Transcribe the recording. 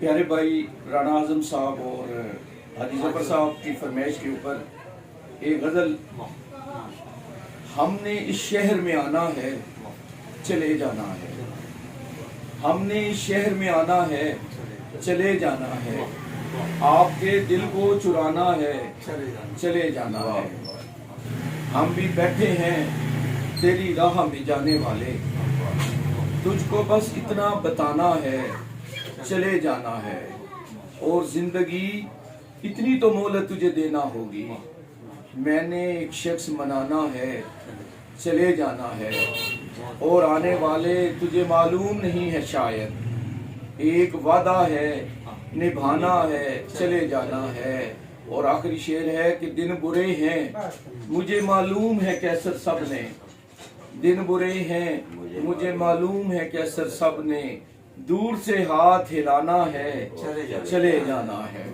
प्यारे भाई राना आजम साहब और हाजी जफर साहब की फरमाइश के ऊपर एक गज़ल। हमने इस शहर में आना है, चले जाना है। हमने इस शहर में आना है, चले जाना है। आपके दिल को चुराना है, चले जाना है। हम भी बैठे हैं तेरी राह में जाने वाले, तुझको बस इतना बताना है, चले जाना है। और जिंदगी इतनी तो मोहलत तुझे देना होगी, मैंने एक शख्स मनाना है, चले जाना है। और आने वाले तुझे मालूम नहीं है शायद, एक वादा है निभाना है, चले जाना है। और आखिरी शेर है कि दिन बुरे हैं मुझे मालूम है कैसर सब ने, दिन बुरे हैं मुझे मालूम है कैसर सब ने। दूर से हाथ हिलाना है, चले जाना है।